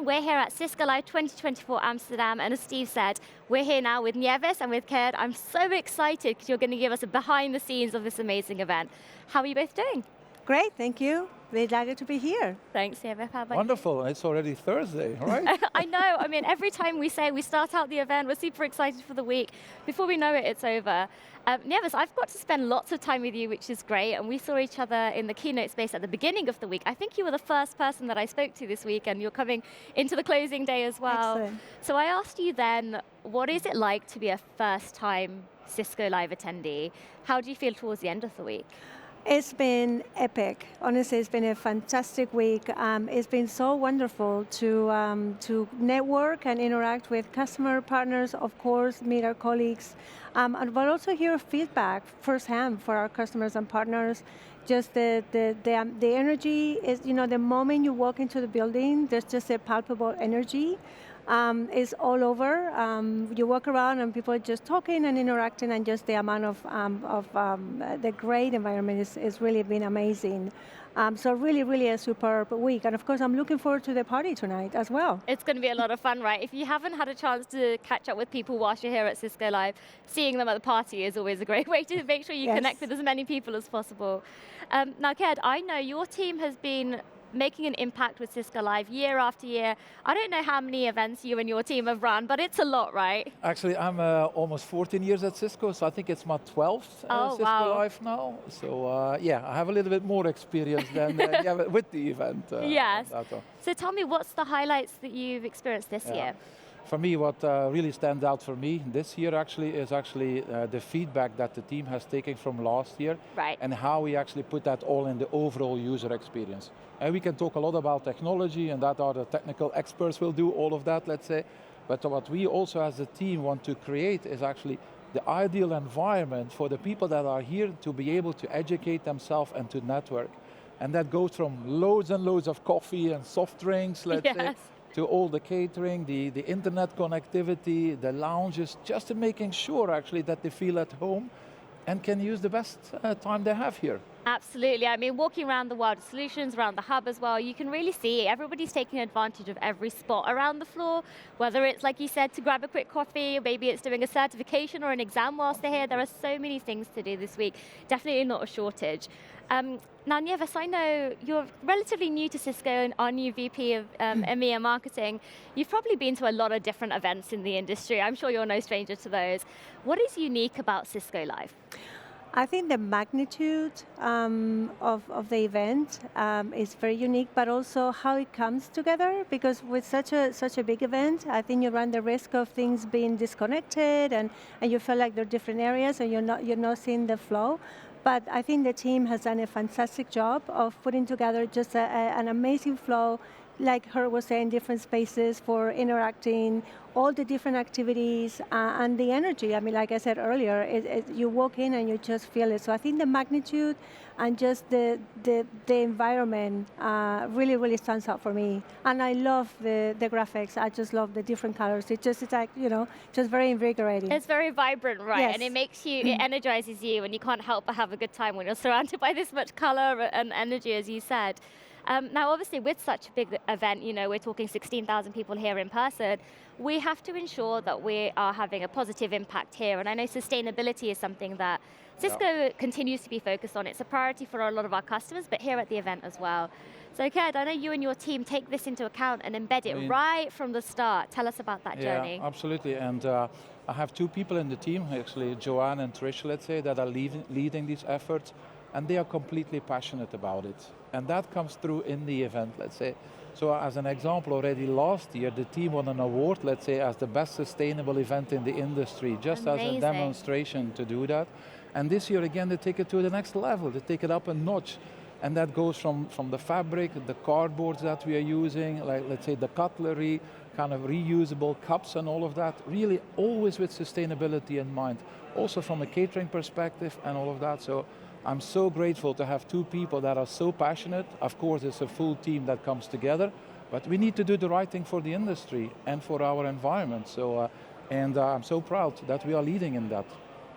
everyone. We're here at Cisco Live 2024 Amsterdam, and as Steve said, we're here now with Nieves and with Kerd. I'm so excited because you're going to give us a behind the scenes of this amazing event. How are you both doing? Great, thank you. We're delighted to be here. Thanks, Nieves. How about Wonderful, it's already Thursday, right? I know, I mean, every time we say we start out the event, we're super excited for the week. Before we know it, it's over. Nieves, I've got to spend lots of time with you, which is great, and we saw each other in the keynote space at the beginning of the week. I think you were the first person that I spoke to this week, and you're coming into the closing day as well. Excellent. So I asked you then, what is it like to be a first-time Cisco Live attendee? How do you feel towards the end of the week? It's been epic. Honestly, it's been a fantastic week. It's been so wonderful to network and interact with customer partners, of course, meet our colleagues, but also hear feedback firsthand for our customers and partners. Just the energy is, the moment you walk into the building, there's just a palpable energy. It's all over. You walk around and people are just talking and interacting, and just the amount of the great environment is really been amazing. So really a superb week. And of course, I'm looking forward to the party tonight as well. It's going to be a lot of fun, right? If you haven't had a chance to catch up with people whilst you're here at Cisco Live, seeing them at the party is always a great way to make sure you Yes. connect with as many people as possible. Now, Kerd, I know your team has been making an impact with Cisco Live year after year. I don't know how many events you and your team have run, but it's a lot, right? Actually, I'm almost 14 years at Cisco, so I think it's my 12th Cisco wow. Live now. So yeah, I have a little bit more experience than yeah, with the event. Yes. Data. So tell me, what's the highlights that you've experienced this year? For me, what really stands out for me this year is the feedback that the team has taken from last year, Right. and how we actually put that all in the overall user experience. And we can talk a lot about technology, and that the technical experts will do all of that, let's say. But what we also as a team want to create is actually the ideal environment for the people that are here to be able to educate themselves and to network. And that goes from loads and loads of coffee and soft drinks, let's say, to all the catering, the internet connectivity, the lounges, just to making sure actually that they feel at home and can use the best time they have here. Absolutely. I mean, walking around the World of Solutions, around the hub as well, you can really see everybody's taking advantage of every spot around the floor, whether it's, like you said, to grab a quick coffee, or maybe it's doing a certification or an exam whilst they're here. There are so many things to do this week. Definitely not a shortage. Now, Nieves, I know you're relatively new to Cisco and our new VP of EMEA marketing. You've probably been to a lot of different events in the industry. I'm sure you're no stranger to those. What is unique about Cisco Live? I think the magnitude of the event is very unique, but also how it comes together. Because with such a big event, I think you run the risk of things being disconnected, and you feel like they're different areas, and you're not seeing the flow. But I think the team has done a fantastic job of putting together just an amazing flow, like her was saying, different spaces for interacting, all the different activities, and the energy. I mean, like I said earlier, you walk in and you just feel it. So I think the magnitude and just the environment really stands out for me. And I love the graphics. I just love the different colors. It's like, just very invigorating. It's very vibrant, right? Yes. And it makes you, it energizes you, and you can't help but have a good time when you're surrounded by this much color and energy, as you said. Now, obviously, with such a big event, we're talking 16,000 people here in person, we have to ensure that we are having a positive impact here. And I know sustainability is something that Cisco continues to be focused on. It's a priority for a lot of our customers, but here at the event as well. So, Kerd, I know you and your team take this into account and embed it right from the start. Tell us about that journey. Yeah, absolutely. And I have two people in the team, actually, Joanne and Trish, let's say, that are leading these efforts. And they are completely passionate about it. And that comes through in the event, let's say. So as an example, already last year, the team won an award, let's say, as the best sustainable event in the industry, just Amazing. as a demonstration to do that. And this year, again, they take it to the next level. They take it up a notch. And that goes from the fabric, the cardboards that we are using, like, let's say, the cutlery, kind of reusable cups and all of that, really always with sustainability in mind. Also from a catering perspective and all of that. So I'm so grateful to have two people that are so passionate. Of course, it's a full team that comes together, but we need to do the right thing for the industry and for our environment. So, I'm so proud that we are leading in that.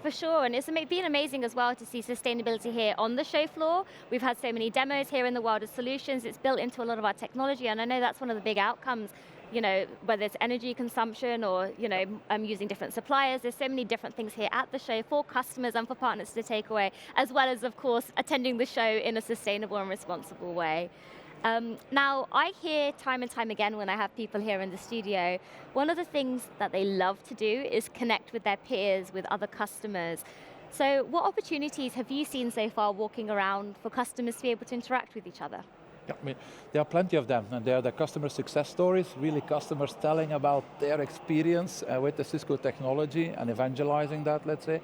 For sure, and it's been amazing as well to see sustainability here on the show floor. We've had so many demos here in the World of Solutions. It's built into a lot of our technology, and I know that's one of the big outcomes whether it's energy consumption or, using different suppliers. There's so many different things here at the show for customers and for partners to take away, as well as, of course, attending the show in a sustainable and responsible way. Now, I hear time and time again when I have people here in the studio, one of the things that they love to do is connect with their peers, with other customers. So what opportunities have you seen so far walking around for customers to be able to interact with each other? Yeah, I mean, there are plenty of them, and they are the customer success stories, really customers telling about their experience with the Cisco technology and evangelizing that, let's say.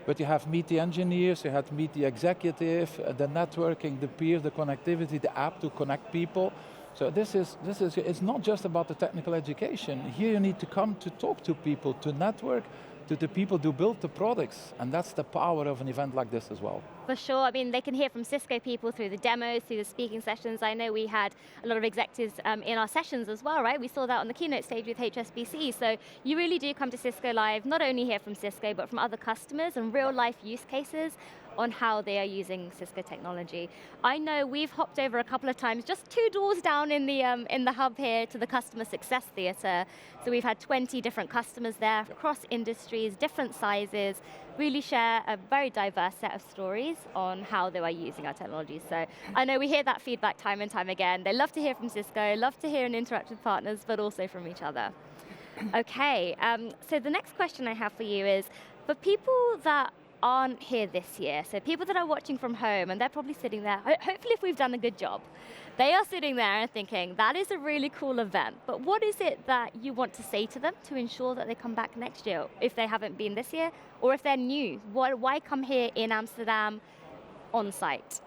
But you have meet the engineers, you have meet the executive, the networking, the peers, the connectivity, the app to connect people. So it's not just about the technical education. Here you need to come to talk to people, to network, to the people who build the products, and that's the power of an event like this as well. For sure, I mean, they can hear from Cisco people through the demos, through the speaking sessions. I know we had a lot of executives in our sessions as well, right? We saw that on the keynote stage with HSBC. So you really do come to Cisco Live, not only hear from Cisco, but from other customers and real life use cases on how they are using Cisco technology. I know we've hopped over a couple of times, just 2 doors down in the hub here to the Customer Success Theater. So we've had 20 different customers there, across industries, different sizes, really share a very diverse set of stories on how they are using our technology. So I know we hear that feedback time and time again. They love to hear from Cisco, love to hear and interact with partners, but also from each other. Okay, so the next question I have for you is, for people that aren't here this year, so people that are watching from home, and they're probably sitting there, hopefully if we've done a good job, they are sitting there and thinking, that is a really cool event, but what is it that you want to say to them to ensure that they come back next year, if they haven't been this year, or if they're new? Why come here in Amsterdam on site?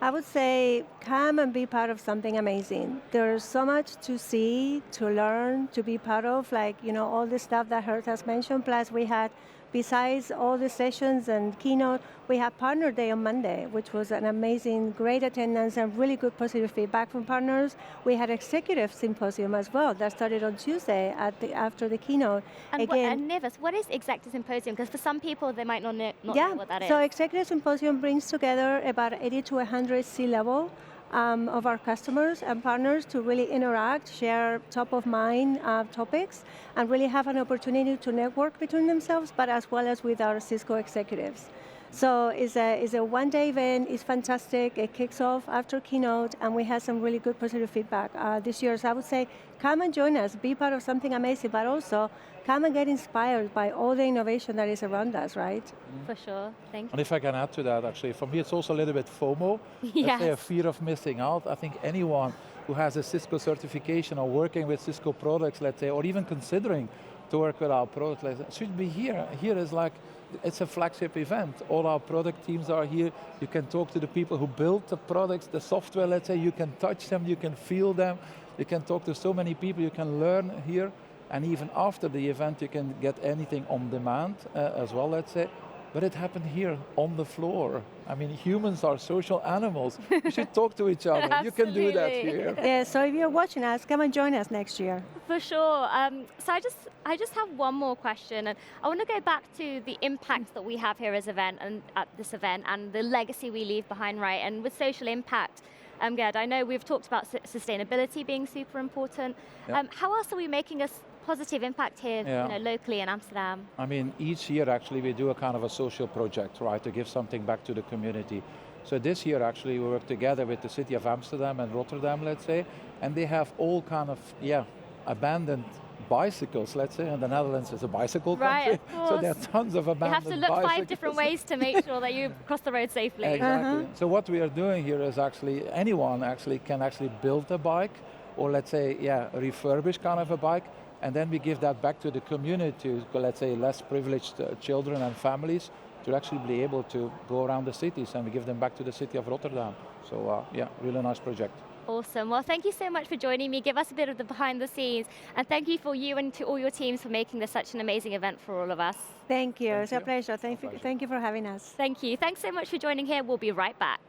I would say come and be part of something amazing. There's so much to see, to learn, to be part of, like, all the stuff that Hert has mentioned. Plus we had, besides all the sessions and keynote, we had Partner Day on Monday, which was an amazing, great attendance and really good positive feedback from partners. We had Executive Symposium as well that started on Tuesday after the keynote. And Nevis, what is Executive Symposium? Because for some people, they might not know what that is. So Executive Symposium brings together about 80 to 100 C-level of our customers and partners to really interact, share top-of-mind topics, and really have an opportunity to network between themselves, but as well as with our Cisco executives. So it's a one-day event, it's fantastic, it kicks off after keynote, and we had some really good positive feedback this year. So I would say, come and join us, be part of something amazing, but also come and get inspired by all the innovation that is around us, right? For sure, thank you. And if I can add to that, actually, for me it's also a little bit FOMO, Yes. let's say a fear of missing out. I think anyone who has a Cisco certification or working with Cisco products, let's say, or even considering to work with our products, let's say, should be here. Here is like, it's a flagship event. All our product teams are here. You can talk to the people who build the products, the software, let's say, you can touch them, you can feel them, you can talk to so many people, you can learn here. And even after the event, you can get anything on demand as well, let's say. But it happened here, on the floor. I mean, humans are social animals. We should talk to each other. You can do that here. Yeah, so if you're watching us, come and join us next year. For sure. So I just have one more question, and I want to go back to the impact that we have here as event and at this event, and the legacy we leave behind, right? And with social impact, Gerd, I know we've talked about sustainability being super important. Yep. How else are we making a positive impact here, locally in Amsterdam? I mean, each year actually we do a kind of a social project, right, to give something back to the community. So this year actually we work together with the city of Amsterdam and Rotterdam, let's say, and they have all kind of, abandoned bicycles, let's say. In the Netherlands is a bicycle country, of course. So there are tons of abandoned bicycles. You have to look 5 different ways to make sure that you cross the road safely. Exactly. So what we are doing here is actually, anyone can build a bike, or let's say, refurbish kind of a bike, and then we give that back to the community, let's say less privileged children and families, to actually be able to go around the cities, and we give them back to the city of Rotterdam. So really nice project. Awesome. Well, thank you so much for joining me. Give us a bit of the behind the scenes, and thank you for you and to all your teams for making this such an amazing event for all of us. Thank you. It's a pleasure. Thank you for having us. Thank you. Thanks so much for joining here. We'll be right back.